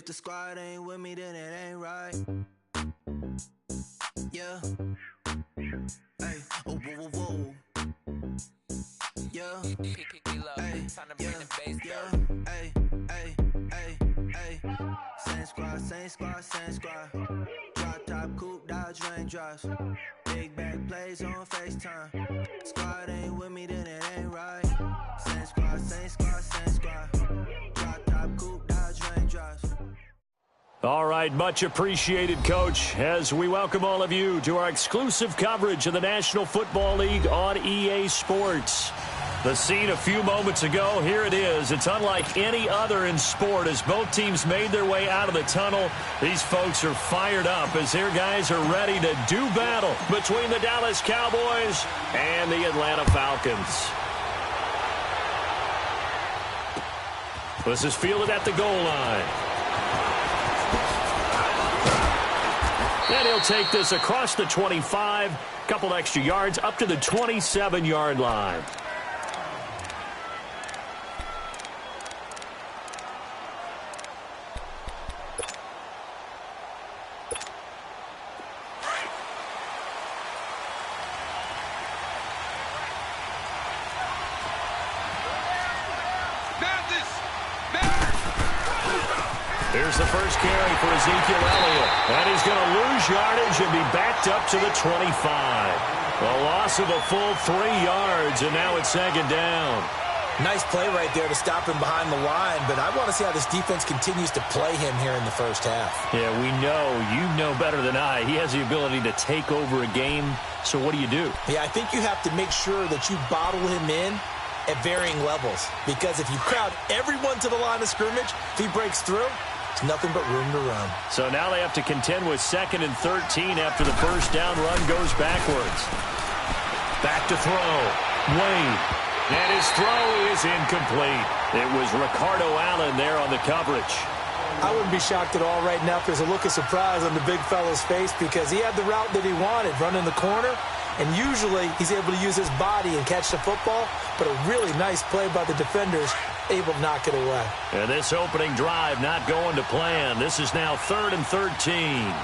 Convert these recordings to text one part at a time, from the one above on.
If the squad ain't with me, then it ain't right. Yeah. Hey, oh, whoa, whoa, whoa. Yeah. Hey, yeah. Hey, hey, hey, hey. Same squad, same squad, same squad. Drop top, coupe, Dodge raindrops. Big back plays on FaceTime. Squad ain't with me, then it ain't right. Same squad, same squad, same squad. Drop top, coupe, Dodge raindrops. All right, much appreciated, Coach, as we welcome all of you to our exclusive coverage of the National Football League on EA Sports. The scene a few moments ago, here it is. It's unlike any other in sport as both teams made their way out of the tunnel. These folks are fired up as their guys are ready to do battle between the Dallas Cowboys and the Atlanta Falcons. This is fielded at the goal line. And he'll take this across the 25, a couple extra yards up to the 27-yard line. Here's the first carry for Ezekiel Elliott. And he's going to lose yardage and be backed up to the 25. A loss of a full 3 yards, and now it's second down. Nice play right there to stop him behind the line, but I want to see how this defense continues to play him here in the first half. Yeah, we know. You know better than I. He has the ability to take over a game, so what do you do? Yeah, I think you have to make sure that you bottle him in at varying levels, because if you crowd everyone to the line of scrimmage, if he breaks through, it's nothing but room to run. So now they have to contend with 2nd and 13 after the first down run goes backwards. Back to throw. Wade. And his throw is incomplete. It was Ricardo Allen there on the coverage. I wouldn't be shocked at all right now if there's a look of surprise on the big fella's face because he had the route that he wanted, running the corner. And usually he's able to use his body and catch the football, but a really nice play by the defenders, able to knock it away. And this opening drive not going to plan. This is now 3rd and 13.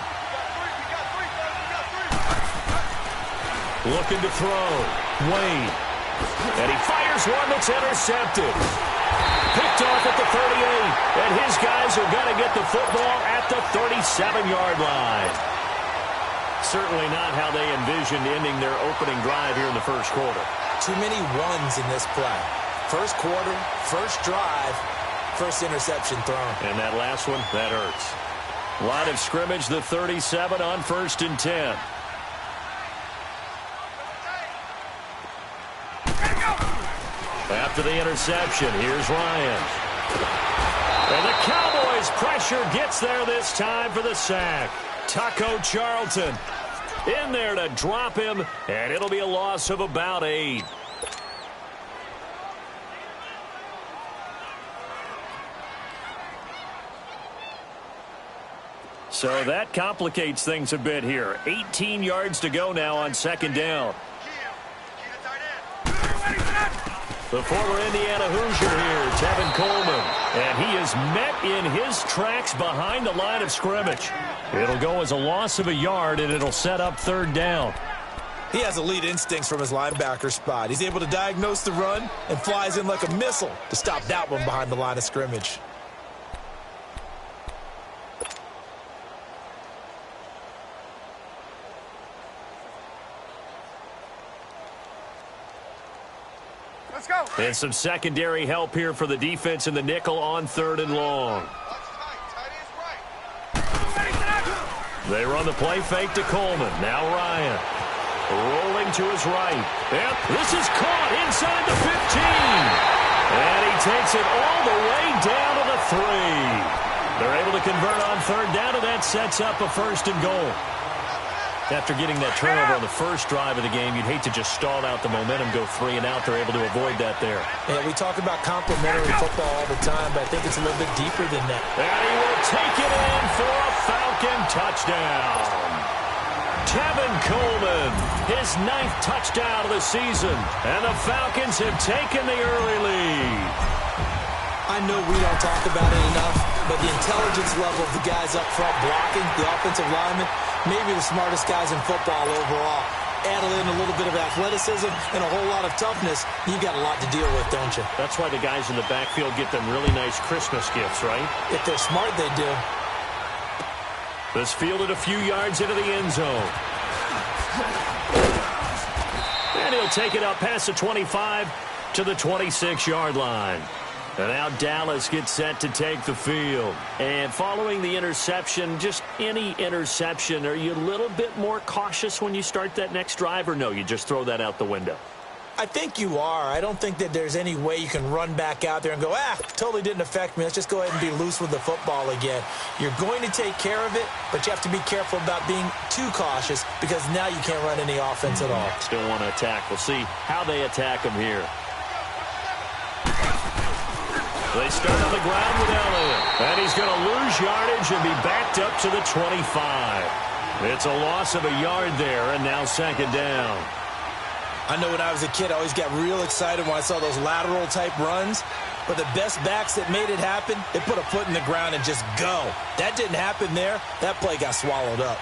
Looking to throw. Wade. And he fires one that's intercepted. Picked off at the 38. And his guys are going to get the football at the 37-yard line. Certainly not how they envisioned ending their opening drive here in the first quarter. Too many ones in this play. First quarter, first drive, first interception thrown. And that last one, that hurts. Line of scrimmage, the 37 on 1st and 10. After the interception, here's Ryan. And the Cowboys' pressure gets there this time for the sack. Taco Charlton in there to drop him, and it'll be a loss of about 8. So that complicates things a bit here. 18 yards to go now on 2nd down. The former Indiana Hoosier here, Tevin Coleman. And he is met in his tracks behind the line of scrimmage. It'll go as a loss of a yard, and it'll set up 3rd down. He has elite instincts from his linebacker spot. He's able to diagnose the run and flies in like a missile to stop that one behind the line of scrimmage. Let's go. And some secondary help here for the defense in the nickel on 3rd and long. They run the play fake to Coleman. Now Ryan. Rolling to his right. Yep, this is caught inside the 15. And he takes it all the way down to the 3. They're able to convert on 3rd down, and that sets up a 1st and goal. After getting that turnover on the first drive of the game, you'd hate to just stall out the momentum, go 3 and out. They're able to avoid that there. Yeah, we talk about complementary football all the time, but I think it's a little bit deeper than that. And he will take it in for a Falcon touchdown. Tevin Coleman, his 9th touchdown of the season, and the Falcons have taken the early lead. I know we don't talk about it enough, but the intelligence level of the guys up front blocking, the offensive linemen, maybe the smartest guys in football overall. Add in a little bit of athleticism and a whole lot of toughness, you've got a lot to deal with, don't you? That's why the guys in the backfield get them really nice Christmas gifts, right? If they're smart, they do. This fielded a few yards into the end zone. And he'll take it up past the 25 to the 26-yard line. And now Dallas gets set to take the field. And following the interception, just any interception, are you a little bit more cautious when you start that next drive, or no, you just throw that out the window? I think you are. I don't think that there's any way you can run back out there and go, totally didn't affect me. Let's just go ahead and be loose with the football again. You're going to take care of it, but you have to be careful about being too cautious because now you can't run any offense at all. Still want to attack. We'll see how they attack them here. They start on the ground with Elliott. And he's going to lose yardage and be backed up to the 25. It's a loss of a yard there, and now second down. I know when I was a kid, I always got real excited when I saw those lateral-type runs. But the best backs that made it happen, they put a foot in the ground and just go. That didn't happen there. That play got swallowed up.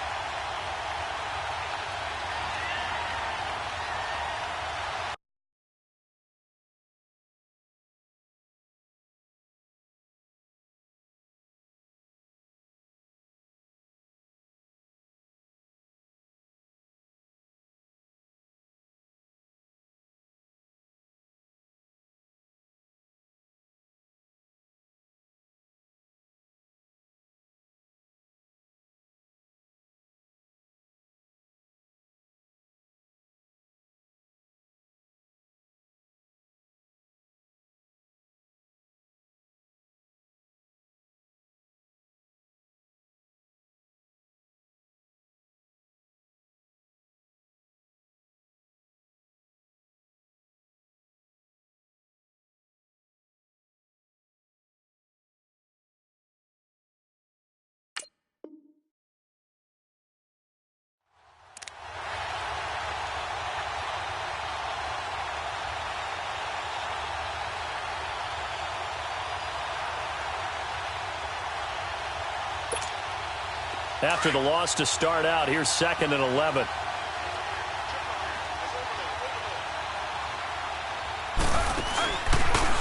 After the loss to start out, here's 2nd and 11.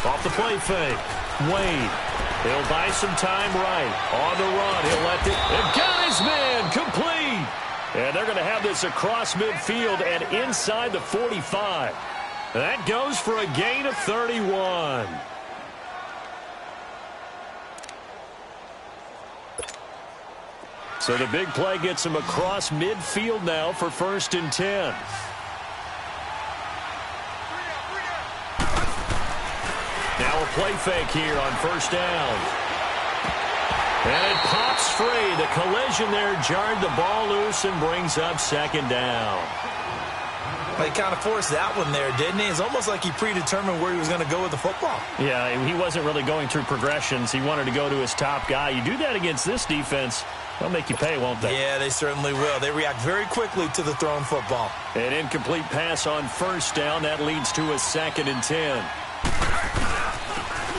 Off the play fake. Wade. He'll buy some time right. On the run, he'll let it. And got his man. Complete. And they're going to have this across midfield and inside the 45. That goes for a gain of 31. So the big play gets him across midfield now for 1st and 10. Now a play fake here on 1st down. And it pops free. The collision there jarred the ball loose and brings up 2nd down. He kind of forced that one there, didn't he? It's almost like he predetermined where he was going to go with the football. Yeah, he wasn't really going through progressions. He wanted to go to his top guy. You do that against this defense, they'll make you pay, won't they? Yeah, they certainly will. They react very quickly to the thrown football. An incomplete pass on 1st down. That leads to a 2nd and 10.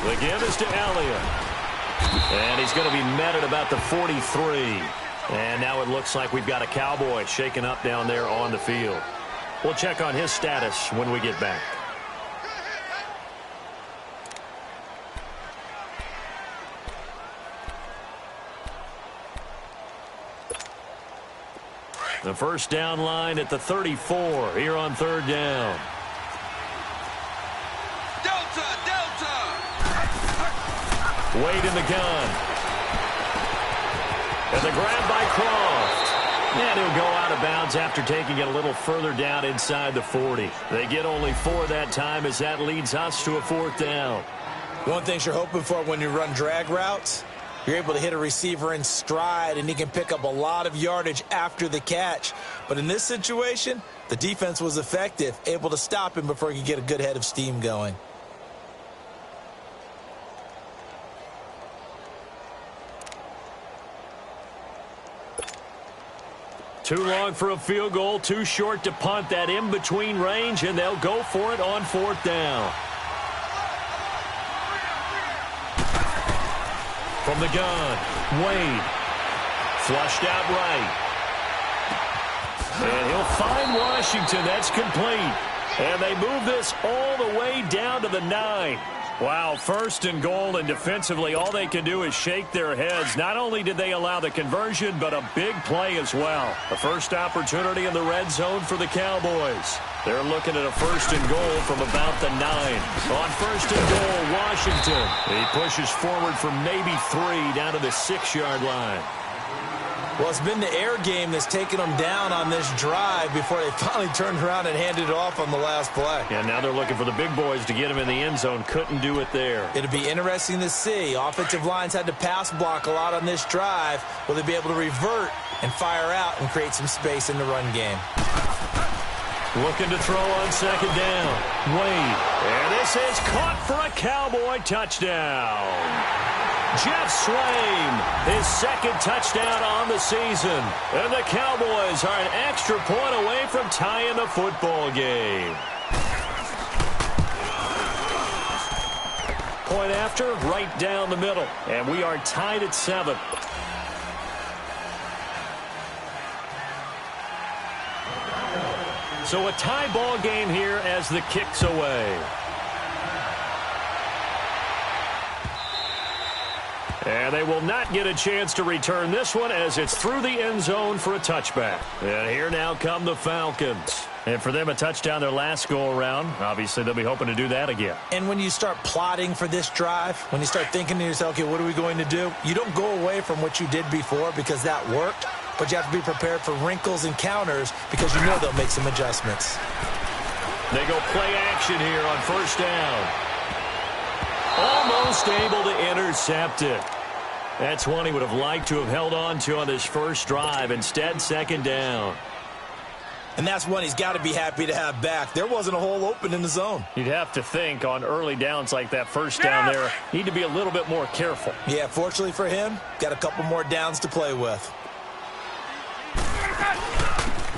The give is to Elliott. And he's going to be met at about the 43. And now it looks like we've got a Cowboy shaken up down there on the field. We'll check on his status when we get back. The 1st down line at the 34 here on 3rd down. Delta! Wade in the gun. And the grab by Croft. And he'll go out of bounds after taking it a little further down inside the 40. They get only 4 that time as that leads us to a 4th down. One thing you're hoping for when you run drag routes, you're able to hit a receiver in stride, and he can pick up a lot of yardage after the catch. But in this situation, the defense was effective, able to stop him before he could get a good head of steam going. Too long for a field goal, too short to punt. That in-between range, and they'll go for it on 4th down. From the gun, Wade. Flushed out right. And he'll find Washington. That's complete. And they move this all the way down to the 9. Wow, first and goal, and defensively, all they can do is shake their heads. Not only did they allow the conversion, but a big play as well. The first opportunity in the red zone for the Cowboys. They're looking at a first and goal from about the 9. On first and goal, Washington. He pushes forward for maybe 3 down to the 6-yard line. Well, it's been the air game that's taken them down on this drive before they finally turned around and handed it off on the last play. Yeah, now they're looking for the big boys to get him in the end zone. Couldn't do it there. It'll be interesting to see. Offensive lines had to pass block a lot on this drive. Will they be able to revert and fire out and create some space in the run game? Looking to throw on second down. Wade. And this is caught for a Cowboy touchdown. Jeff Swaim, his second touchdown on the season. And the Cowboys are an extra point away from tying the football game. Point after, right down the middle. And we are tied at 7. So a tie ball game here as the kick's away. And they will not get a chance to return this one as it's through the end zone for a touchback. And here now come the Falcons. And for them, a touchdown their last go-around. Obviously, they'll be hoping to do that again. And when you start plotting for this drive, when you start thinking to yourself, okay, what are we going to do? You don't go away from what you did before because that worked. But you have to be prepared for wrinkles and counters because you know they'll make some adjustments. They go play action here on first down. Almost able to intercept it. That's one he would have liked to have held on to on this first drive. Instead, second down. And that's one he's got to be happy to have back. There wasn't a hole open in the zone. You'd have to think on early downs like that first down there, need to be a little bit more careful. Yeah, fortunately for him, got a couple more downs to play with.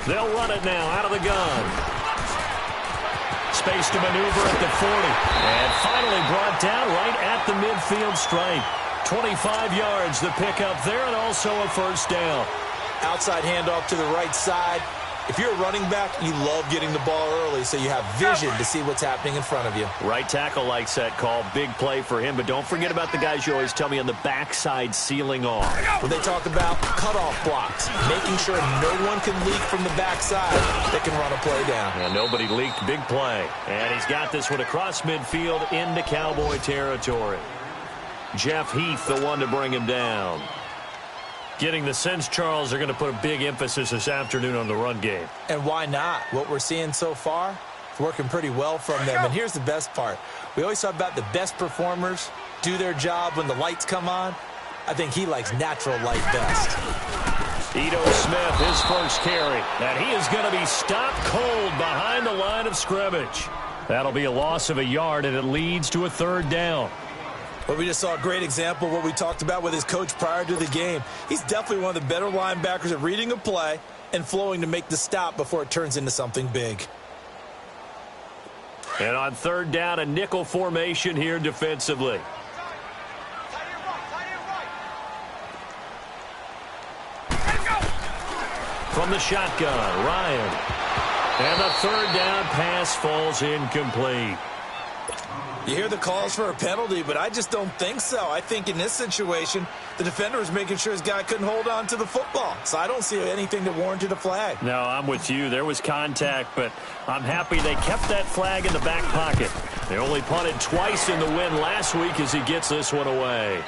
They'll run it now out of the gun. Space to maneuver at the 40. And finally brought down right at the midfield stripe. 25 yards, the pickup there, and also a first down. Outside handoff to the right side. If you're a running back, you love getting the ball early so you have vision to see what's happening in front of you. Right tackle likes that call. Big play for him, but don't forget about the guys you always tell me on the backside sealing off. When they talk about cutoff blocks, making sure no one can leak from the backside, they can run a play down. And nobody leaked. Big play. And he's got this one across midfield into Cowboy territory. Jeff Heath, the one to bring him down. Getting the sense, Charles, they're going to put a big emphasis this afternoon on the run game. And why not? What we're seeing so far, it's working pretty well from them. And here's the best part. We always talk about the best performers do their job when the lights come on. I think he likes natural light best. Ito Smith, his first carry. And he is going to be stopped cold behind the line of scrimmage. That'll be a loss of a yard, and it leads to a third down. But we just saw a great example of what we talked about with his coach prior to the game. He's definitely one of the better linebackers at reading a play and flowing to make the stop before it turns into something big. And on third down, a nickel formation here defensively. From the shotgun, Ryan. And the third down pass falls incomplete. You hear the calls for a penalty, but I just don't think so. I think in this situation, the defender was making sure his guy couldn't hold on to the football. So I don't see anything that warranted a flag. No, I'm with you. There was contact, but I'm happy they kept that flag in the back pocket. They only punted twice in the win last week as he gets this one away.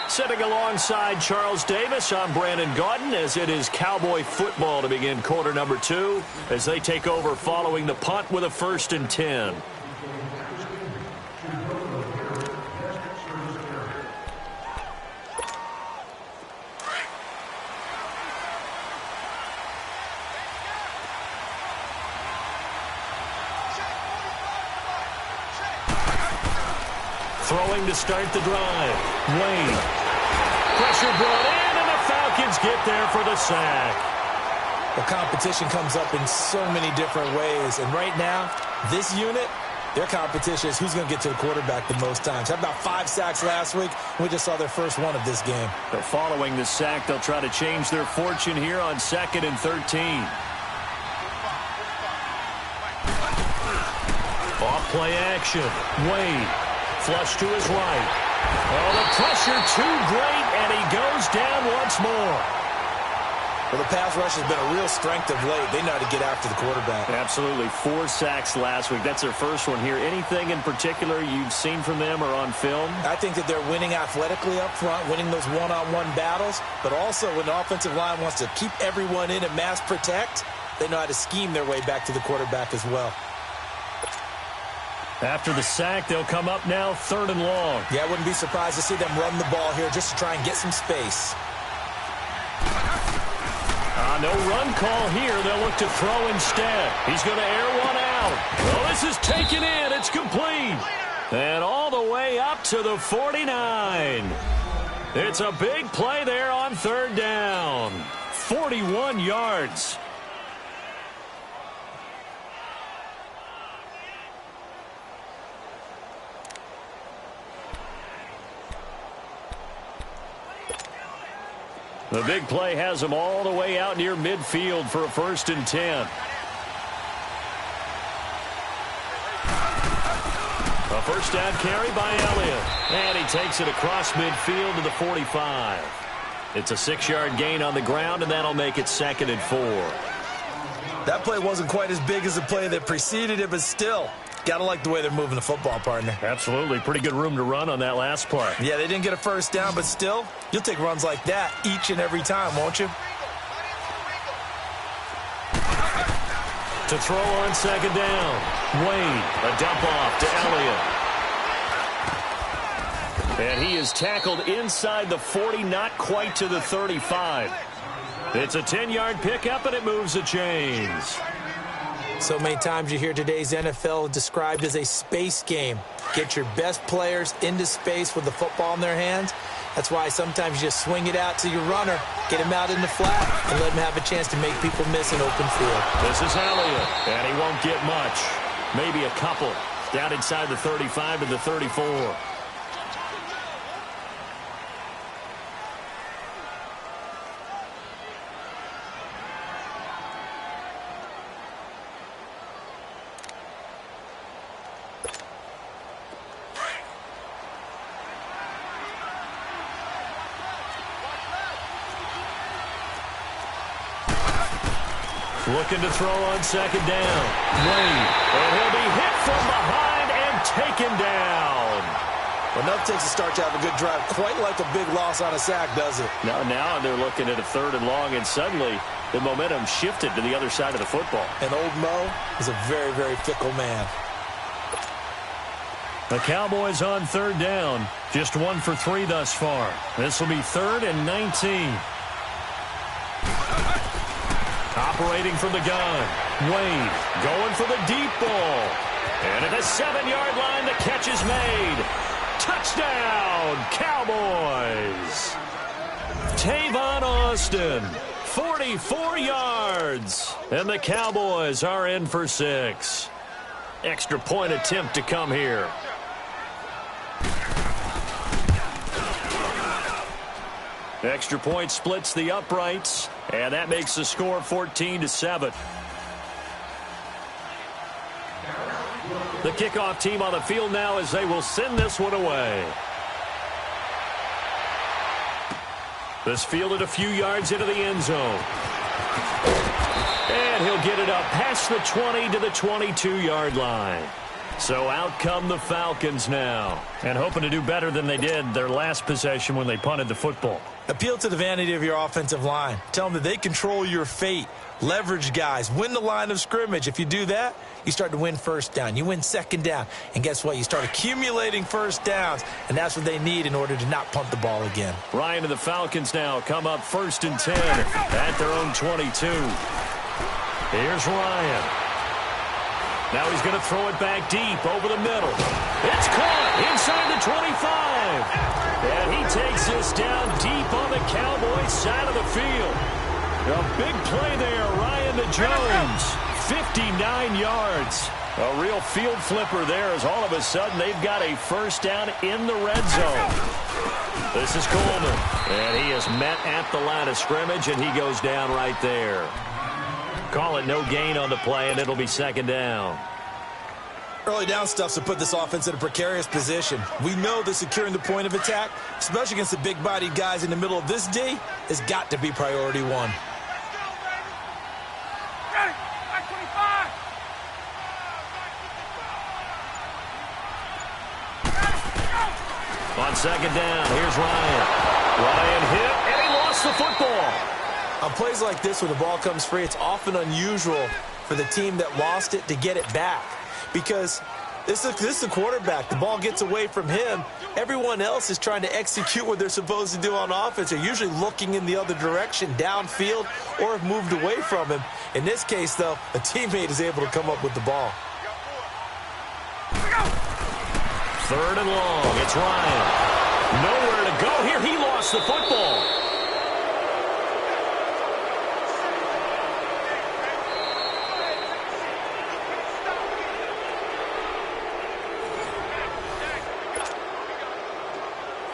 Sitting alongside Charles Davis, I'm Brandon Gaudin as it is Cowboy football to begin quarter number 2 as they take over following the punt with a 1st and 10. Throwing to start the drive. Wade. Pressure brought in, and the Falcons get there for the sack. The competition comes up in so many different ways. And right now, this unit, Their competition is who's going to get to the quarterback the most times. Had about 5 sacks last week. We just saw their first one of this game. But following the sack, they'll try to change their fortune here on 2nd and 13. Off-play action. Wade. Flush to his right. Oh, the pressure too great, and he goes down once more. Well, the pass rush has been a real strength of late. They know how to get after the quarterback. Absolutely. 4 sacks last week. That's their first one here. Anything in particular you've seen from them or on film? I think that they're winning athletically up front, winning those one-on-one battles, but also when the offensive line wants to keep everyone in and mass protect, they know how to scheme their way back to the quarterback as well. After the sack, they'll come up now 3rd and long. Yeah, I wouldn't be surprised to see them run the ball here just to try and get some space. No run call here. They'll look to throw instead. He's going to air one out. Oh, this is taken in. It's complete. And all the way up to the 49. It's a big play there on 3rd down. 41 yards. The big play has him all the way out near midfield for a 1st and 10. A first down carry by Elliott. And he takes it across midfield to the 45. It's a 6-yard gain on the ground, and that'll make it 2nd and 4. That play wasn't quite as big as the play that preceded it, but still, gotta like the way they're moving the football, partner. Absolutely. Pretty good room to run on that last play. Yeah, they didn't get a first down, but still, you'll take runs like that each and every time, won't you? To throw on 2nd down. Wade, a dump off to Elliott. And he is tackled inside the 40, not quite to the 35. It's a 10-yard pickup, and it moves the chains. So many times you hear today's NFL described as a space game. Get your best players into space with the football in their hands. That's why sometimes you just swing it out to your runner, get him out in the flat, and let him have a chance to make people miss an open field. This is Elliott, and he won't get much. Maybe a couple. Down inside the 35 to the 34. Looking to throw on 2nd down. Wade. And he'll be hit from behind and taken down. Well, enough takes to start to have a good drive. Quite like a big loss on a sack, does it? Now they're looking at a 3rd and long, and suddenly the momentum shifted to the other side of the football. And old Mo is a very, very fickle man. The Cowboys on 3rd down. Just 1 for 3 thus far. This will be 3rd and 19. Operating from the gun. Wade going for the deep ball. And at the 7-yard line, the catch is made. Touchdown, Cowboys. Tavon Austin, 44 yards. And the Cowboys are in for 6. Extra point attempt to come here. Extra point splits the uprights, and that makes the score 14-7. The kickoff team on the field now as they will send this one away. This fielded a few yards into the end zone. And he'll get it up past the 20 to the 22-yard line. So out come the Falcons now, and hoping to do better than they did their last possession when they punted the football. Appeal to the vanity of your offensive line. Tell them that they control your fate. Leverage guys. Win the line of scrimmage. If you do that, you start to win first down. You win second down. And guess what? You start accumulating first downs, and that's what they need in order to not punt the ball again. Ryan and the Falcons now come up 1st and 10 at their own 22. Here's Ryan. Now he's going to throw it back deep over the middle. It's caught inside the 25. And he takes this down deep on the Cowboys side of the field. A big play there, Ryan to Jones. 59 yards. A real field flipper there as all of a sudden they've got a first down in the red zone. This is Coleman, and he is met at the line of scrimmage, and he goes down right there. Call it no gain on the play, and it'll be second down. Early down stuff's to put this offense in a precarious position. We know that securing the point of attack, especially against the big-bodied guys in the middle of this D, has got to be priority one. On second down, here's Ryan. Ryan hit, and he lost the football. On plays like this, when the ball comes free, it's often unusual for the team that lost it to get it back. Because this is the quarterback. The ball gets away from him. Everyone else is trying to execute what they're supposed to do on offense. They're usually looking in the other direction, downfield, or have moved away from him. In this case, though, a teammate is able to come up with the ball. Third and long. It's Ryan. Nowhere to go here. He lost the football.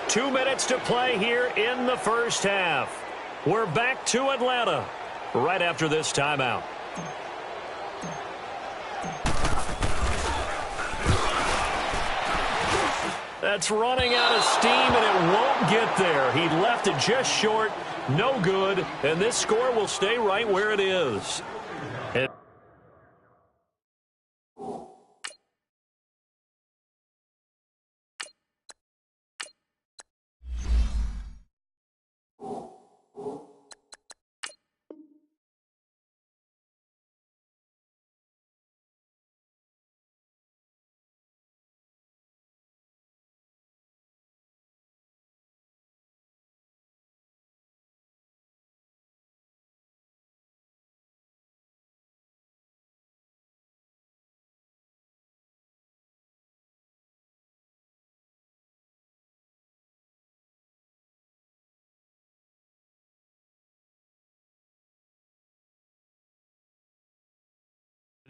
Two minutes to play here in the first half. We're back to Atlanta right after this timeout. That's running out of steam, and it won't get there. He left it just short, no good, and this score will stay right where it is.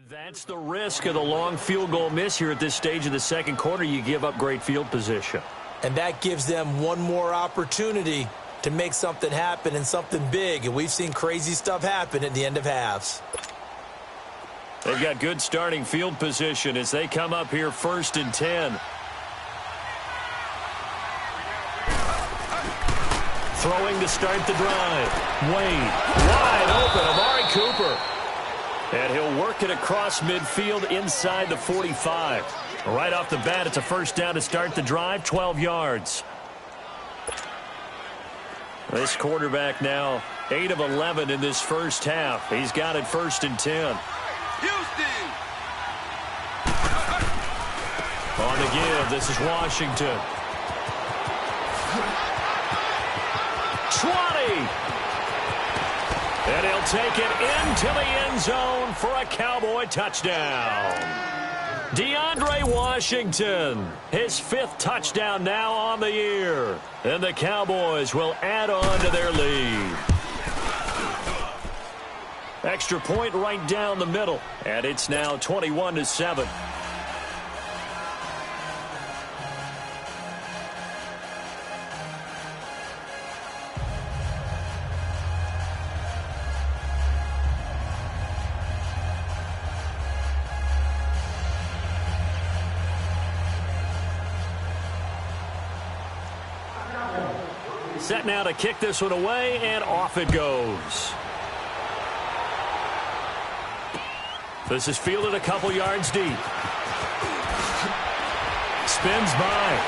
That's the risk of the long field goal miss here at this stage of the second quarter. You give up great field position. And that gives them one more opportunity to make something happen and something big. And we've seen crazy stuff happen at the end of halves. They've got good starting field position as they come up here 1st and 10. Throwing to start the drive. Wade wide open. Amari Cooper. And he'll work it across midfield inside the 45. Right off the bat, it's a first down to start the drive, 12 yards. This quarterback now 8 of 11 in this first half. He's got it 1st and 10. Houston! On the give, this is Washington. 20! And he'll take it into the end zone for a Cowboy touchdown. DeAndre Washington, his 5th touchdown now on the year. And the Cowboys will add on to their lead. Extra point right down the middle. And it's now 21-7. Set now to kick this one away, and off it goes. This is fielded a couple yards deep. Spins by.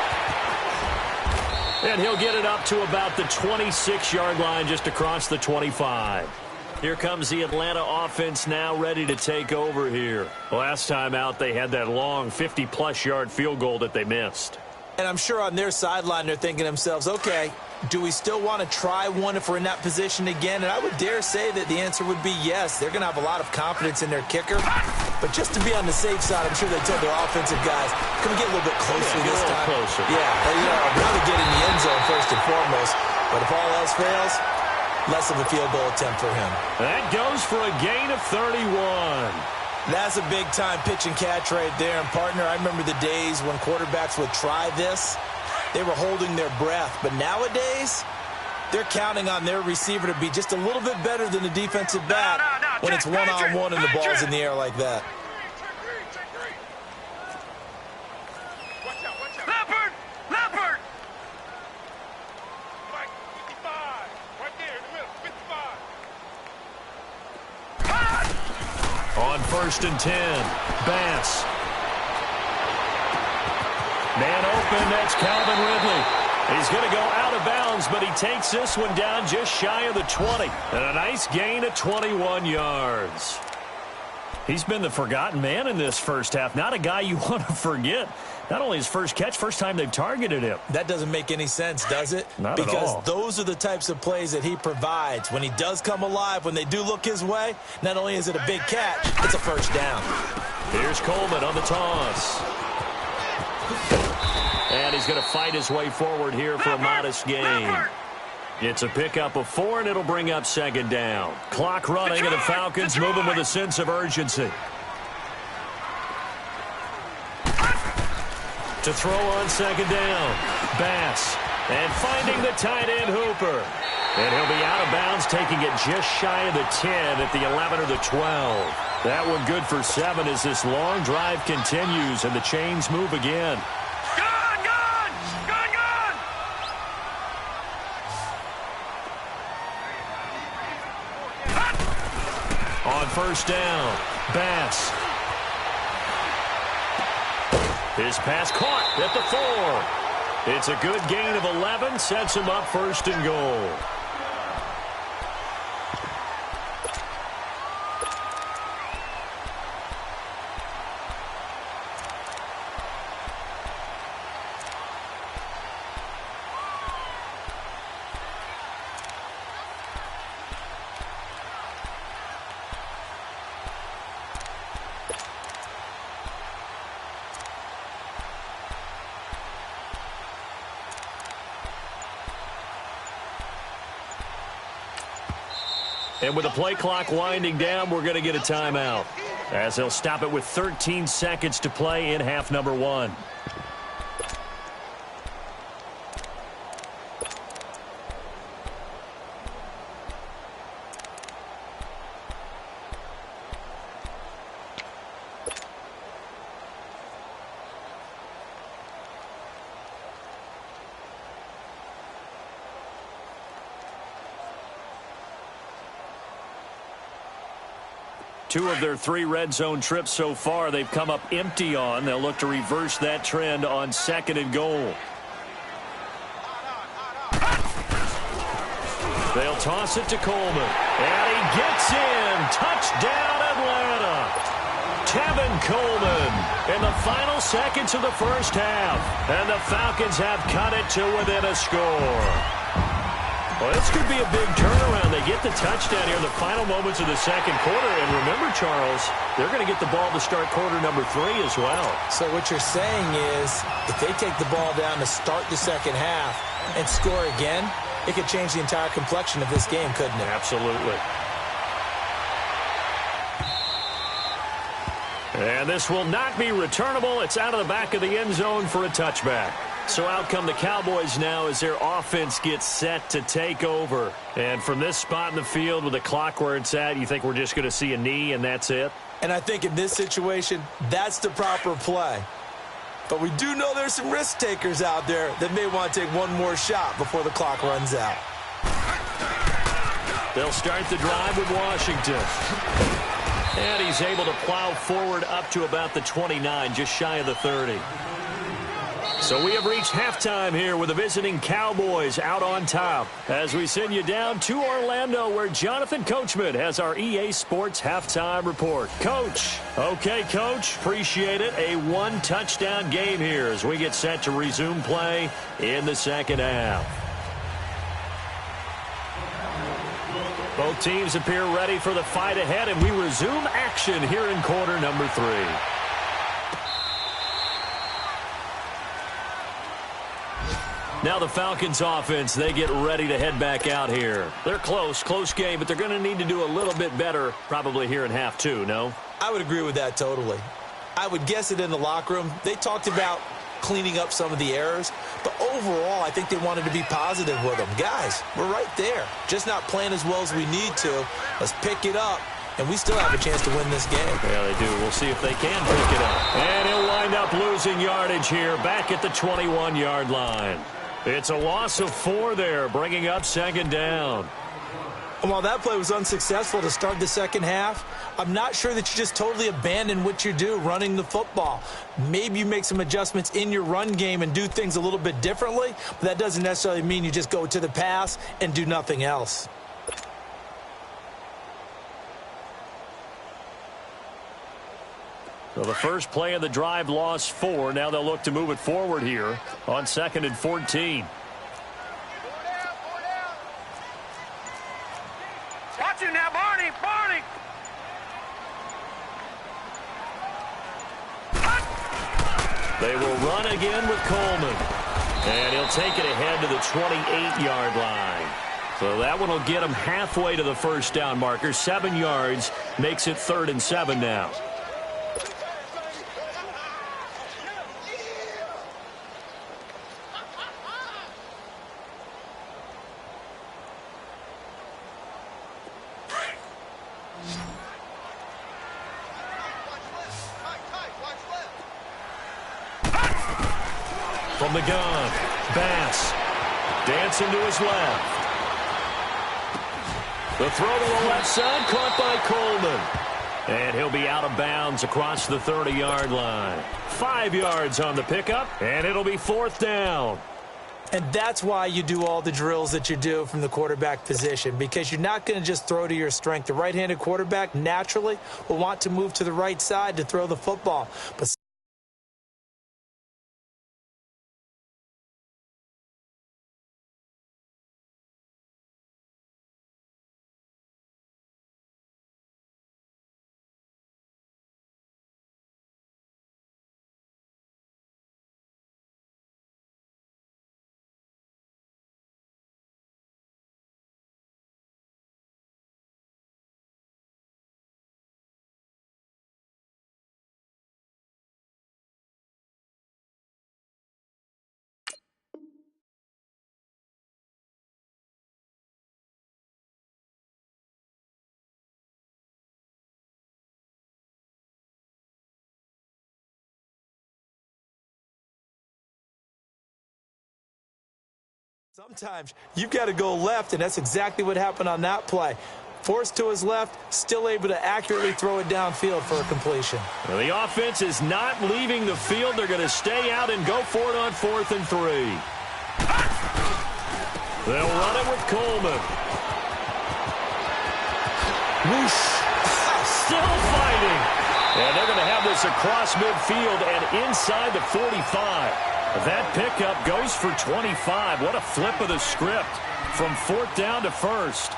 And he'll get it up to about the 26-yard line, just across the 25. Here comes the Atlanta offense now ready to take over here. Last time out, they had that long 50-plus yard field goal that they missed. And I'm sure on their sideline they're thinking to themselves, okay, do we still want to try one if we're in that position again? And I would dare say that the answer would be yes. They're going to have a lot of confidence in their kicker. But just to be on the safe side, I'm sure they told their offensive guys, can we get a little bit closer this time? Closer. Yeah, I'd rather get in the end zone first and foremost. But if all else fails, less of a field goal attempt for him. That goes for a gain of 31. That's a big-time pitch and catch right there. And, partner, I remember the days when quarterbacks would try this. They were holding their breath. But nowadays, they're counting on their receiver to be just a little bit better than the defensive back when it's one-on-one and the ball's in the air like that. On 1st and 10, Bass. Man open, that's Calvin Ridley. He's going to go out of bounds, but he takes this one down just shy of the 20. And a nice gain of 21 yards. He's been the forgotten man in this first half. Not a guy you want to forget. Not only his first catch, first time they've targeted him. That doesn't make any sense, does it? Not at all. Because those are the types of plays that he provides. When he does come alive, when they do look his way, not only is it a big catch, it's a first down. Here's Coleman on the toss. And he's going to fight his way forward here for a modest gain. It's a pickup of 4, and it'll bring up 2nd down. Clock running, and the Falcons moving with a sense of urgency. To throw on 2nd down, Bass. And finding the tight end, Hooper. And he'll be out of bounds, taking it just shy of the 10 at the 11 or the 12. That one good for 7 as this long drive continues, and the chains move again. On 1st down, Bass. His pass caught at the 4. It's a good gain of 11, sets him up 1st and goal. And with the play clock winding down, we're going to get a timeout, as they'll stop it with 13 seconds to play in half number 1. Two of their 3 red zone trips so far, they've come up empty on. They'll look to reverse that trend on 2nd and goal. They'll toss it to Coleman. And he gets in. Touchdown, Atlanta. Tevin Coleman in the final seconds of the first half. And the Falcons have cut it to within a score. Well, this could be a big turnaround. They get the touchdown here in the final moments of the 2nd quarter. And remember, Charles, they're going to get the ball to start quarter number 3 as well. So what you're saying is if they take the ball down to start the 2nd half and score again, it could change the entire complexion of this game, couldn't it? Absolutely. And this will not be returnable. It's out of the back of the end zone for a touchback. So out come the Cowboys now as their offense gets set to take over. And from this spot in the field with the clock where it's at, you think we're just going to see a knee and that's it? And I think in this situation, that's the proper play. But we do know there's some risk takers out there that may want to take one more shot before the clock runs out. They'll start the drive with Washington. And he's able to plow forward up to about the 29, just shy of the 30. So we have reached halftime here with the visiting Cowboys out on top as we send you down to Orlando where Jonathan Coachman has our EA Sports halftime report. Coach. Okay, Coach. Appreciate it. A 1-touchdown game here as we get set to resume play in the 2nd half. Both teams appear ready for the fight ahead, and we resume action here in quarter number 3. Now the Falcons offense, they get ready to head back out here. They're close game, but they're going to need to do a little bit better probably here in half two, no? I would agree with that totally. I would guess it in the locker room. They talked about cleaning up some of the errors, but overall I think they wanted to be positive with them. Guys, we're right there. Just not playing as well as we need to. Let's pick it up, and we still have a chance to win this game. Yeah, they do. We'll see if they can pick it up. And he'll wind up losing yardage here back at the 21-yard line. It's a loss of 4 there, bringing up second down. And while that play was unsuccessful to start the second half, I'm not sure that you just totally abandon what you do running the football. Maybe you make some adjustments in your run game and do things a little bit differently, but that doesn't necessarily mean you just go to the pass and do nothing else. So the first play of the drive lost 4. Now they'll look to move it forward here on 2nd and 14. Watch you now, Barney! Barney! They will run again with Coleman. And he'll take it ahead to the 28-yard line. So that one will get him halfway to the first down marker. 7 yards makes it 3rd and 7 now. From the gun, Bass dancing to his left. The throw to the left side, caught by Coleman. And he'll be out of bounds across the 30-yard line. 5 yards on the pickup, and it'll be 4th down. And that's why you do all the drills that you do from the quarterback position, because you're not going to just throw to your strength. The right-handed quarterback naturally will want to move to the right side to throw the football. But sometimes you've got to go left, and that's exactly what happened on that play. Forced to his left, still able to accurately throw it downfield for a completion. Well, the offense is not leaving the field. They're going to stay out and go for it on 4th and 3. They'll run it with Coleman. Whoosh. Still fighting. And they're going to have this across midfield and inside the 45. That pickup goes for 25. What a flip of the script from 4th down to 1st.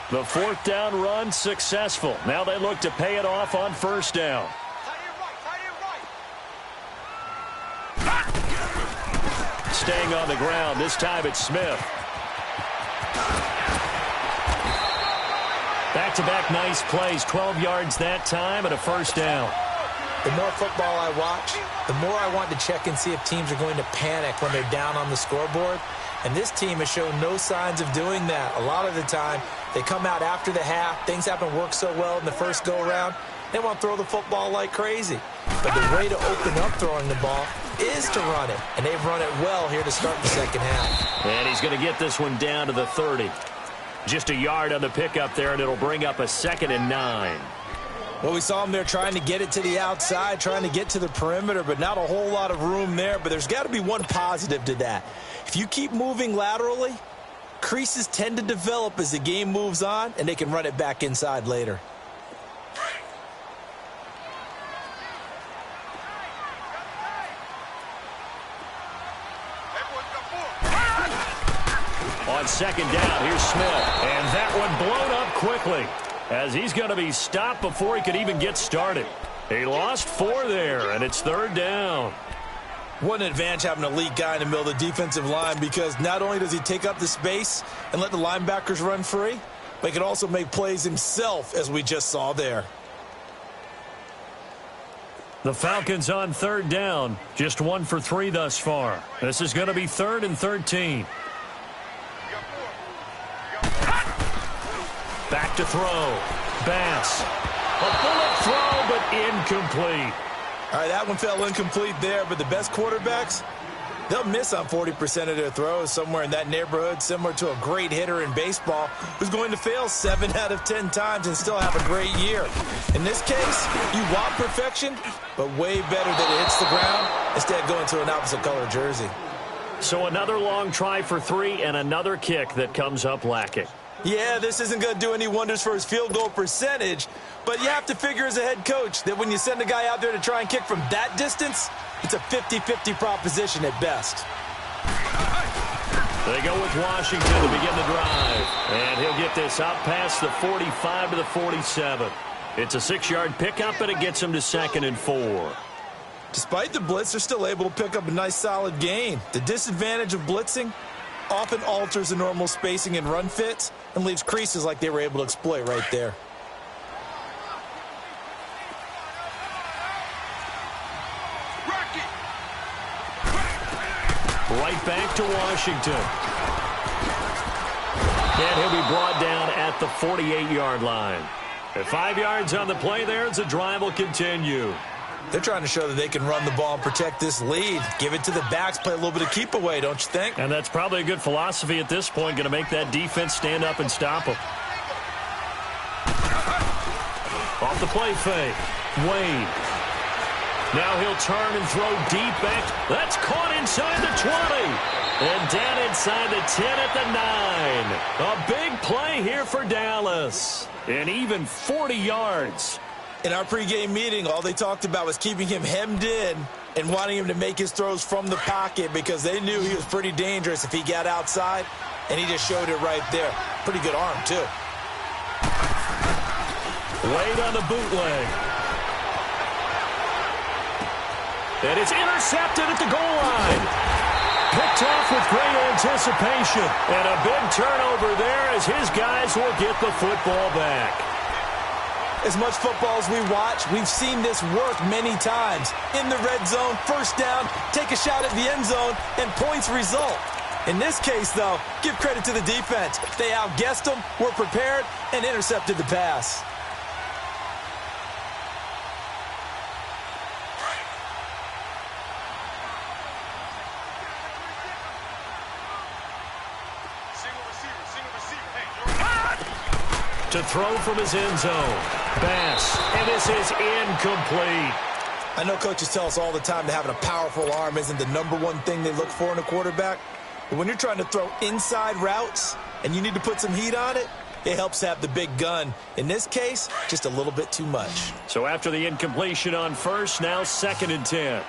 The 4th down run successful. Now they look to pay it off on 1st down. Staying on the ground. This time it's Smith. Back-to-back nice plays. 12 yards that time and a 1st down. The more football I watch, the more I want to check and see if teams are going to panic when they're down on the scoreboard. And this team has shown no signs of doing that. A lot of the time, they come out after the half. Things haven't worked so well in the first go-around. They want to throw the football like crazy. But the way to open up throwing the ball is to run it. And they've run it well here to start the second half. And he's going to get this one down to the 30. Just a yard on the pickup there, and it'll bring up a 2nd and 9. Well, we saw him there trying to get it to the outside, trying to get to the perimeter, but not a whole lot of room there. But there's got to be one positive to that. If you keep moving laterally, creases tend to develop as the game moves on, and they can run it back inside later. On 2nd down, here's Smith. And that one blown up quickly. as he's going to be stopped before he could even get started. He lost 4 there, and it's 3rd down. What an advantage having an elite guy in the middle of the defensive line, because not only does he take up the space and let the linebackers run free, but he can also make plays himself, as we just saw there. The Falcons on 3rd down, just 1 for 3 thus far. This is going to be 3rd and 13. Back to throw. Bass. A bullet throw, but incomplete. All right, that one fell incomplete there, but the best quarterbacks, they'll miss on 40% of their throws, somewhere in that neighborhood, similar to a great hitter in baseball who's going to fail 7 out of 10 times and still have a great year. In this case, you want perfection, but way better that it hits the ground instead of going to an opposite color jersey. So another long try for 3 and another kick that comes up lacking. Yeah, this isn't going to do any wonders for his field goal percentage, but you have to figure as a head coach that when you send a guy out there to try and kick from that distance, it's a 50-50 proposition at best. They go with Washington to begin the drive, and he'll get this out past the 45 to the 47. It's a 6-yard pickup, and it gets him to 2nd and 4. Despite the blitz, they're still able to pick up a nice solid gain. The disadvantage of blitzing often alters the normal spacing and run fits and leaves creases like they were able to exploit right there. Right back to Washington. And he'll be brought down at the 48-yard line. At 5 yards on the play there, as the drive will continue. They're trying to show that they can run the ball and protect this lead. Give it to the backs, play a little bit of keep away, don't you think? And that's probably a good philosophy at this point, going to make that defense stand up and stop them. Off the play fake, Wade. Now he'll turn and throw deep back. That's caught inside the 20. And down inside the 10 at the 9. A big play here for Dallas. And even 40 yards. In our pregame meeting, all they talked about was keeping him hemmed in and wanting him to make his throws from the pocket because they knew he was pretty dangerous if he got outside, and he just showed it right there. Pretty good arm, too. Wade on the bootleg. And it's intercepted at the goal line. Picked off with great anticipation. And a big turnover there as his guys will get the football back. As much football as we watch, we've seen this work many times. In the red zone, first down, take a shot at the end zone, and points result. In this case, though, give credit to the defense. They outguessed them, were prepared, and intercepted the pass. To throw from his end zone. Bass. And this is incomplete. I know coaches tell us all the time that having a powerful arm isn't the #1 thing they look for in a quarterback. But when you're trying to throw inside routes and you need to put some heat on it, it helps have the big gun. In this case, just a little bit too much. So after the incompletion on first, now 2nd and 10.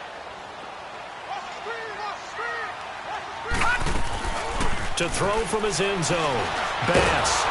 To throw from his end zone. Bass.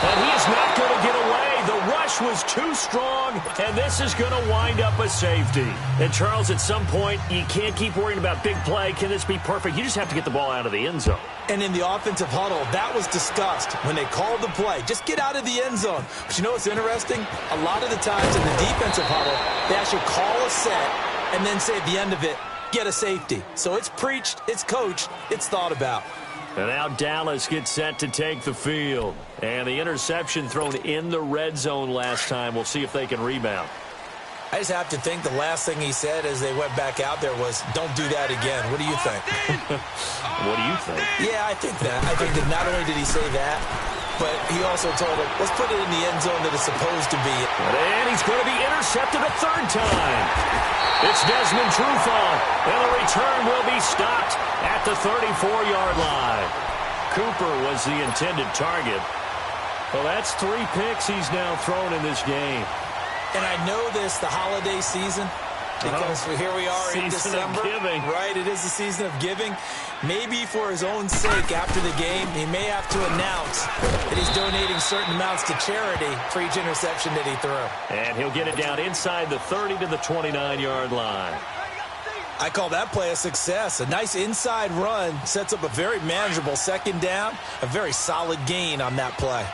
And he is not going to get away. The rush was too strong, and this is going to wind up a safety. And, Charles, at some point, you can't keep worrying about big play. Can this be perfect? You just have to get the ball out of the end zone. And in the offensive huddle, that was discussed when they called the play. Just get out of the end zone. But you know what's interesting? A lot of the times in the defensive huddle, they actually call a set and then say at the end of it, get a safety. So it's preached, it's coached, it's thought about. And now Dallas gets set to take the field. And the interception thrown in the red zone last time. We'll see if they can rebound. I just have to think the last thing he said as they went back out there was, don't do that again. What do you think? What do you think? Yeah, I think that. I think that not only did he say that, but he also told him, let's put it in the end zone that it's supposed to be. And he's going to be intercepted a 3rd time. It's Desmond Trufant, and the return will be stopped at the 34-yard line. Cooper was the intended target. Well, that's 3 picks he's now thrown in this game. And I know this, the holiday season, Because here we are in December. Right, it is the season of giving. Maybe for his own sake after the game, he may have to announce that he's donating certain amounts to charity for each interception that he threw. And he'll get it down inside the 30 to the 29-yard line. I call that play a success. A nice inside run sets up a very manageable second down, a very solid gain on that play.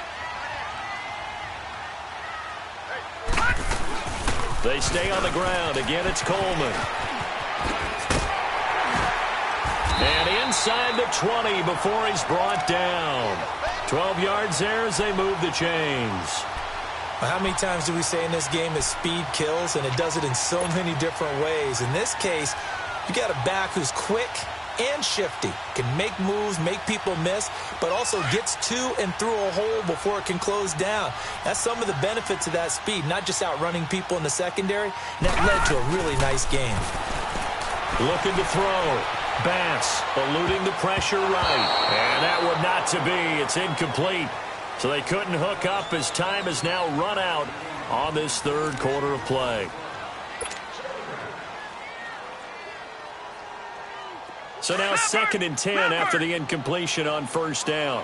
They stay on the ground. Again, it's Coleman. And inside the 20 before he's brought down. 12 yards there as they move the chains. How many times do we say in this game that speed kills, and it does it in so many different ways? In this case, you got a back who's quick and shifty, can make moves, make people miss, but also gets to and through a hole before it can close down. That's some of the benefits of that speed, not just outrunning people in the secondary, and that led to a really nice game. Looking to throw. Bass eluding the pressure right. And that one not to be. It's incomplete. So they couldn't hook up as time has now run out on this third quarter of play. So now 2nd and 10 after the incompletion on first down.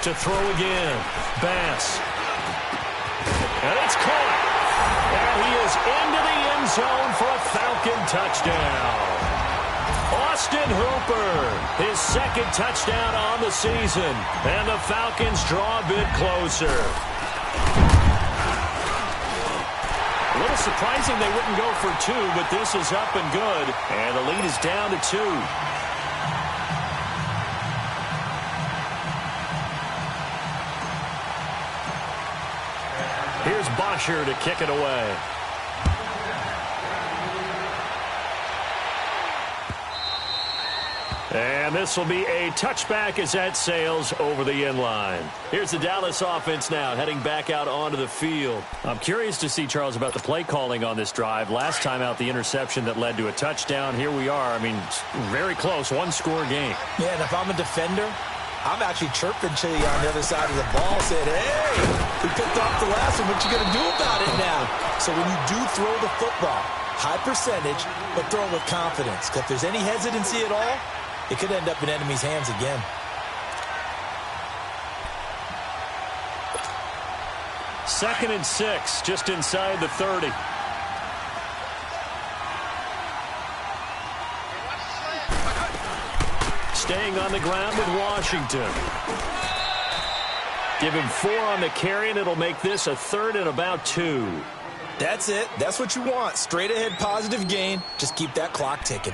To throw again. Bass. And it's caught. And he is into the end zone for a Falcon touchdown. Austin Hooper, his 2nd touchdown on the season. And the Falcons draw a bit closer. A little surprising they wouldn't go for 2, but this is up and good. And the lead is down to 2. Here's Bosher to kick it away. And this will be a touchback as that sails over the end line. Here's the Dallas offense now heading back out onto the field. I'm curious to see, Charles, about the play calling on this drive. Last time out, the interception that led to a touchdown. Here we are. I mean, very close, one-score game. Yeah, and if I'm a defender, I'm actually chirping to you on the other side of the ball, saying, hey, we picked off the last one. What you going to do about it now? So when you do throw the football, high percentage, but throw it with confidence. Because if there's any hesitancy at all, it could end up in enemy's hands again. Second and 6, just inside the 30. Staying on the ground with Washington. Give him 4 on the carry, and it'll make this a 3rd and about 2. That's it. That's what you want. Straight ahead positive gain. Just keep that clock ticking.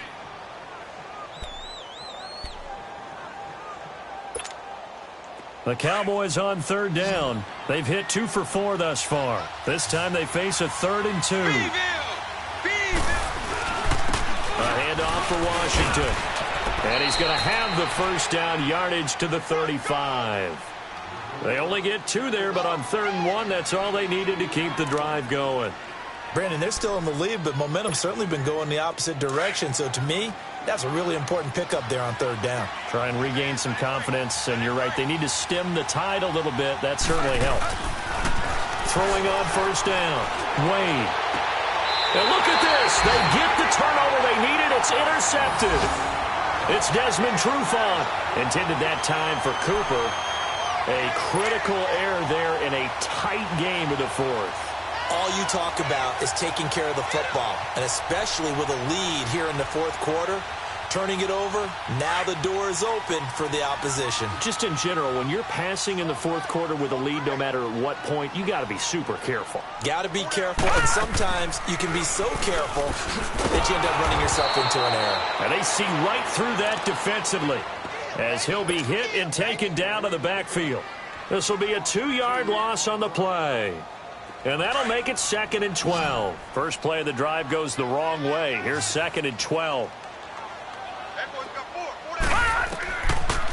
The Cowboys on 3rd down. They've hit 2 for 4 thus far. This time they face a 3rd and 2. A handoff for Washington. And he's going to have the first down yardage to the 35. They only get 2 there, but on 3rd and 1, that's all they needed to keep the drive going. Brandon, they're still in the lead, but momentum's certainly been going the opposite direction. So to me, that's a really important pickup there on 3rd down. Try and regain some confidence, and you're right. They need to stem the tide a little bit. That certainly helped. Throwing on first down. Wade. And look at this. They get the turnover they needed. It's intercepted. It's Desmond Trufant. Intended that time for Cooper. A critical error there in a tight game of the 4th. All you talk about is taking care of the football, and especially with a lead here in the 4th quarter, turning it over, now the door is open for the opposition. Just in general, when you're passing in the 4th quarter with a lead, no matter at what point, you got to be super careful. Got to be careful, and sometimes you can be so careful that you end up running yourself into an error. And they see right through that defensively as he'll be hit and taken down to the backfield. This will be a 2-yard loss on the play. And that'll make it 2nd and 12. First play of the drive goes the wrong way. Here's 2nd and 12.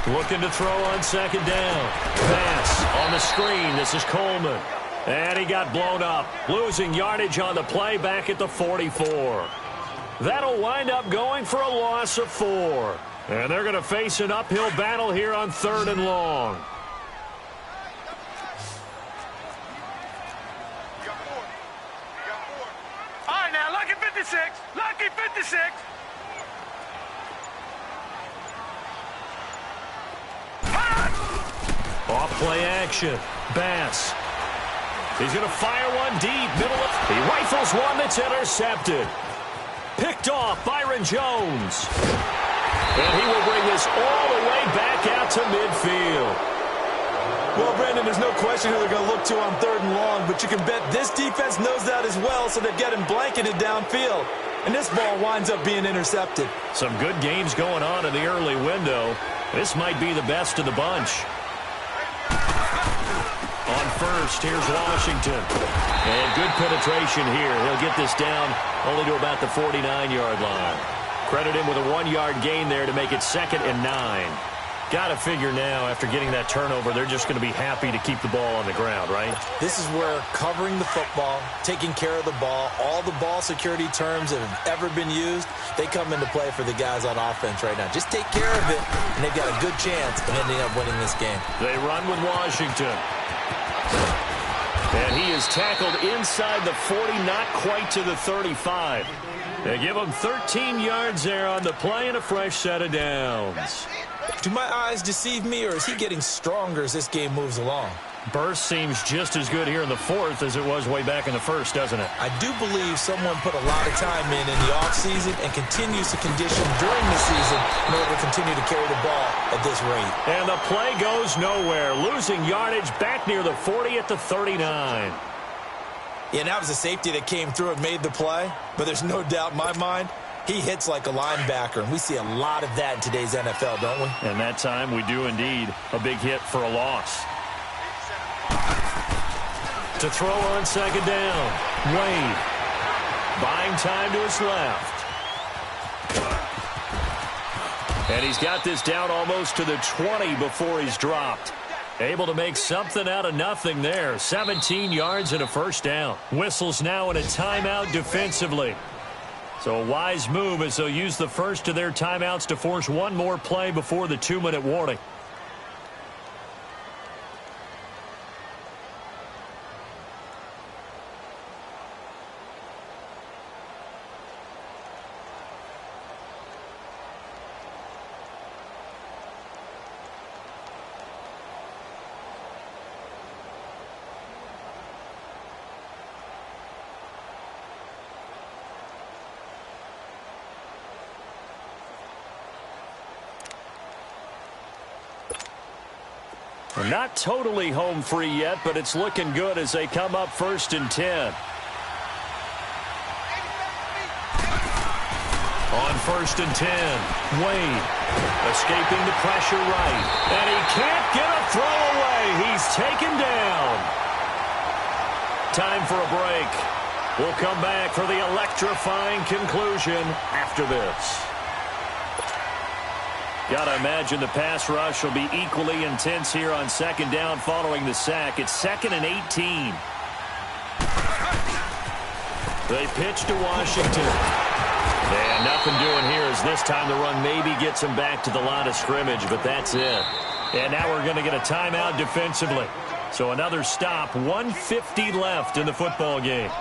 Looking to throw on 2nd down. Pass on the screen. This is Coleman. And he got blown up. Losing yardage on the play back at the 44. That'll wind up going for a loss of 4. And they're going to face an uphill battle here on 3rd and long. 56. Lucky 56. Off play action. Bass. He's going to fire one deep. He rifles one that's intercepted. Picked off Byron Jones. And he will bring this all the way back out to midfield. Well, Brandon, there's no question who they're going to look to on 3rd and long, but you can bet this defense knows that as well, so they're getting blanketed downfield. And this ball winds up being intercepted. Some good games going on in the early window. This might be the best of the bunch. On first, here's Washington. And good penetration here. He'll get this down only to about the 49-yard line. Credit him with a 1-yard gain there to make it 2nd and 9. Got to figure now, after getting that turnover, they're just going to be happy to keep the ball on the ground, right? This is where covering the football, taking care of the ball, all the ball security terms that have ever been used, they come into play for the guys on offense right now. Just take care of it, and they've got a good chance of ending up winning this game. They run with Washington. And he is tackled inside the 40, not quite to the 35. They give him 13 yards there on the play and a fresh set of downs. Do my eyes deceive me, or is he getting stronger as this game moves along? Burst seems just as good here in the 4th as it was way back in the 1st, doesn't it? I do believe someone put a lot of time in the offseason and continues to condition during the season in order to continue to carry the ball at this rate. And the play goes nowhere, losing yardage back near the 40 at the 39. Yeah, and that was a safety that came through and made the play, but there's no doubt in my mind he hits like a linebacker, and we see a lot of that in today's NFL, don't we? And that time we do indeed. A big hit for a loss. To throw on 2nd down. Wade. Buying time to his left. And he's got this down almost to the 20 before he's dropped. Able to make something out of nothing there. 17 yards and a first down. Whistles now in a timeout defensively. So a wise move as they'll use the first of their timeouts to force one more play before the 2-minute warning. Not totally home free yet, but it's looking good as they come up 1st and 10. On 1st and 10, Wade escaping the pressure right. And he can't get a throw away. He's taken down. Time for a break. We'll come back for the electrifying conclusion after this. Got to imagine the pass rush will be equally intense here on 2nd down following the sack. It's 2nd and 18. They pitch to Washington. And nothing doing here as this time the run maybe gets him back to the line of scrimmage, but that's it. And now we're going to get a timeout defensively. So another stop, 1:50 left in the football game.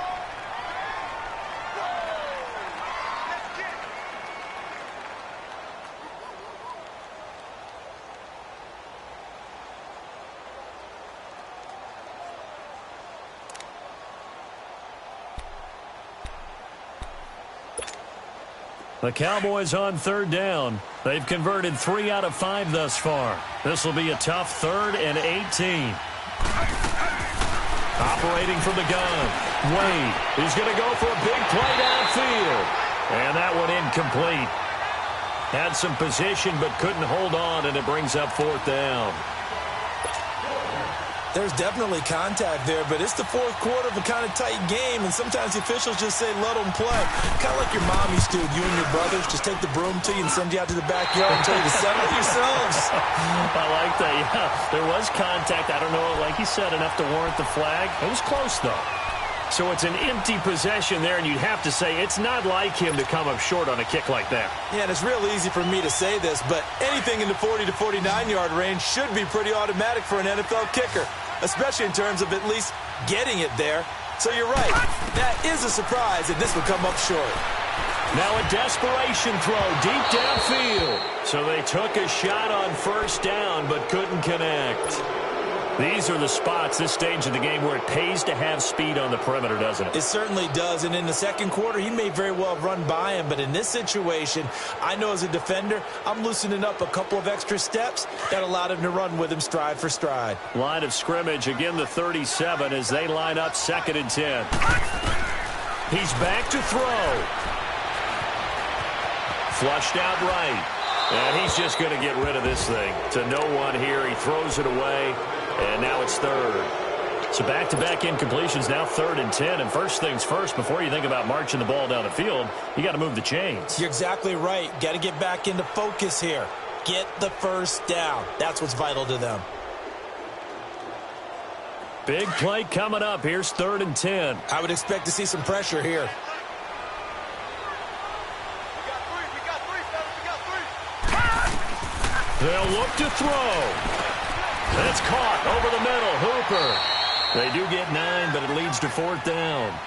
The Cowboys on 3rd down. They've converted 3 out of 5 thus far. This will be a tough 3rd and 18. Operating from the gun. Wade is going to go for a big play downfield. And that one incomplete. Had some position but couldn't hold on, and it brings up 4th down. There's definitely contact there, but it's the 4th quarter of a kind of tight game, and sometimes the officials just say, let them play. Kind of like your mom used to, you and your brothers, just take the broom to you and send you out to the backyard and tell you to settle it yourselves. I like that, yeah. There was contact. I don't know, like you said, enough to warrant the flag. It was close, though. So it's an empty possession there, and you'd have to say it's not like him to come up short on a kick like that. Yeah, and it's real easy for me to say this, but anything in the 40 to 49-yard range should be pretty automatic for an NFL kicker, especially in terms of at least getting it there. So you're right. That is a surprise that this would come up short. Now a desperation throw deep downfield. So they took a shot on first down but couldn't connect. These are the spots, this stage of the game, where it pays to have speed on the perimeter, doesn't it? It certainly does, and in the second quarter, he may very well run by him, but in this situation, I know as a defender, I'm loosening up a couple of extra steps that allowed him to run with him stride for stride. Line of scrimmage, again the 37 as they line up 2nd and 10. He's back to throw. Flushed out right. And he's just going to get rid of this thing. To no one here. He throws it away. And now it's 3rd. So back-to-back incompletions, now 3rd and 10. And first things first, before you think about marching the ball down the field, you got to move the chains. You're exactly right. Got to get back into focus here. Get the first down. That's what's vital to them. Big play coming up. Here's 3rd and 10. I would expect to see some pressure here. They'll look to throw. That's caught over the middle. Hooper. They do get 9, but it leads to 4th down.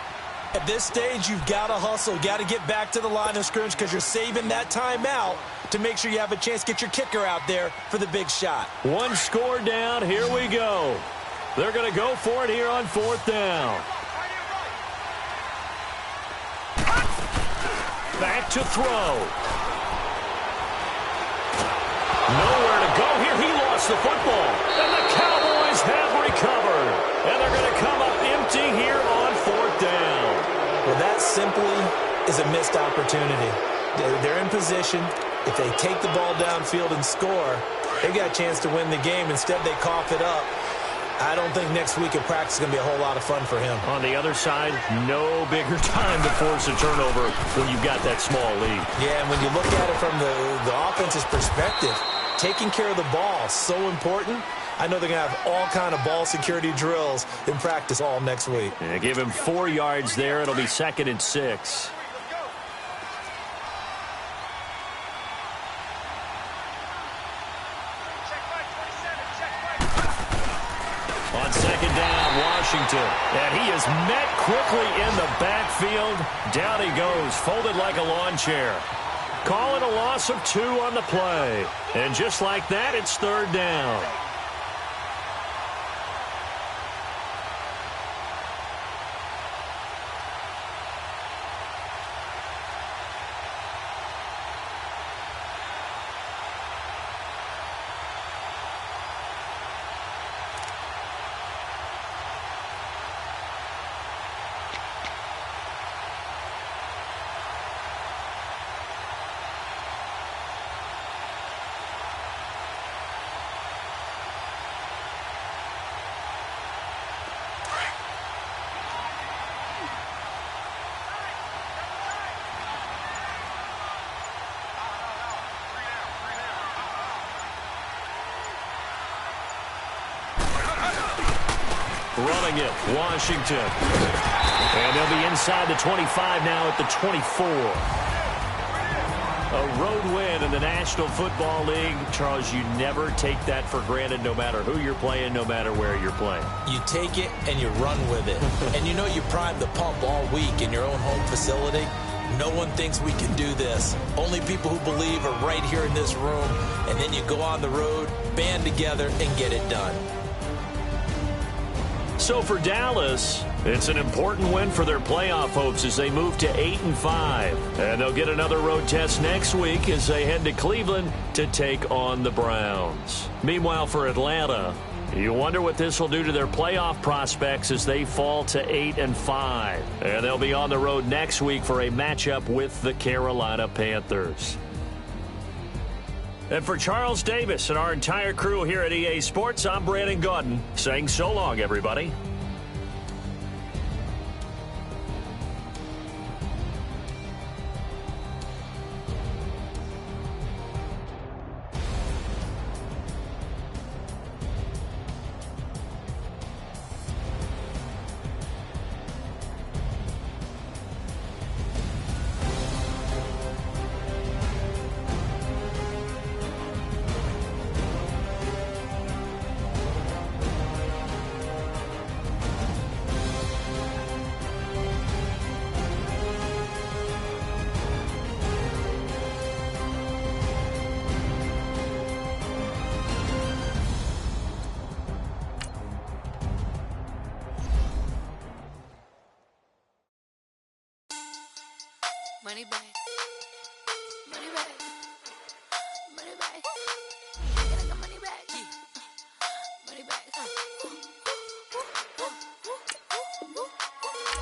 At this stage, you've got to hustle. Got to get back to the line of scrimmage because you're saving that timeout to make sure you have a chance to get your kicker out there for the big shot. One score down. Here we go. They're going to go for it here on 4th down. Back to throw. Nowhere to go here. He lost the football. And the Cowboys have recovered. And they're going to come up empty here on 4th down. Well, that simply is a missed opportunity. They're in position. If they take the ball downfield and score, they've got a chance to win the game. Instead, they cough it up. I don't think next week at practice is going to be a whole lot of fun for him. On the other side, no bigger time to force a turnover when you've got that small lead. Yeah, and when you look at it from the offense's perspective, taking care of the ball is so important. I know they're going to have all kind of ball security drills in practice all next week. Yeah, give him 4 yards there. It'll be 2nd and 6. On 2nd down, Washington. And he is met quickly in the backfield. Down he goes, folded like a lawn chair. Call it a loss of 2 on the play. And just like that, it's 3rd down. Running it, Washington. And they'll be inside the 25 now at the 24. A road win in the National Football League. Charles, you never take that for granted no matter who you're playing, no matter where you're playing. You take it and you run with it. And you know you prime the pump all week in your own home facility. No one thinks we can do this. Only people who believe are right here in this room. And then you go on the road, band together, and get it done. So for Dallas, it's an important win for their playoff hopes as they move to 8-5. And they'll get another road test next week as they head to Cleveland to take on the Browns. Meanwhile, for Atlanta, you wonder what this will do to their playoff prospects as they fall to 8-5. And they'll be on the road next week for a matchup with the Carolina Panthers. And for Charles Davis and our entire crew here at EA Sports, I'm Brandon Gaudin saying so long, everybody. Money back. Money back. Money back. Money back. Money back.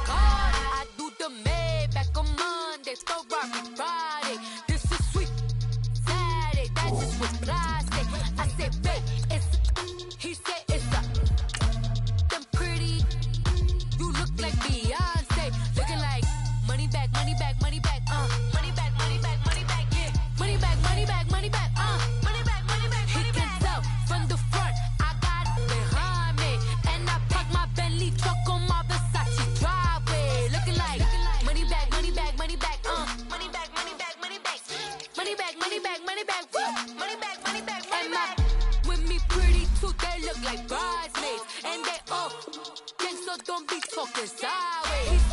God, I do the Maybach on Monday, Ferrari Friday. This is sweet Saturday. That just was plastic. I said, babe, it's. He said it's a. Them pretty. You look like Beyonce. Looking like money back, money back, money back. Money back, money back, money back. Yeah. Money back, money back, money back. Money back, money back, money back. He can tell from the front. I got it behind me, and I parked my Bentley truck on my Versace driveway. Looking like money back, money back, money back. Money back, money back, money back. Money back, money back, money back. Money back, money back, money back. With me pretty too, they look like bridesmaids, and they all gang, so don't be talking sideways.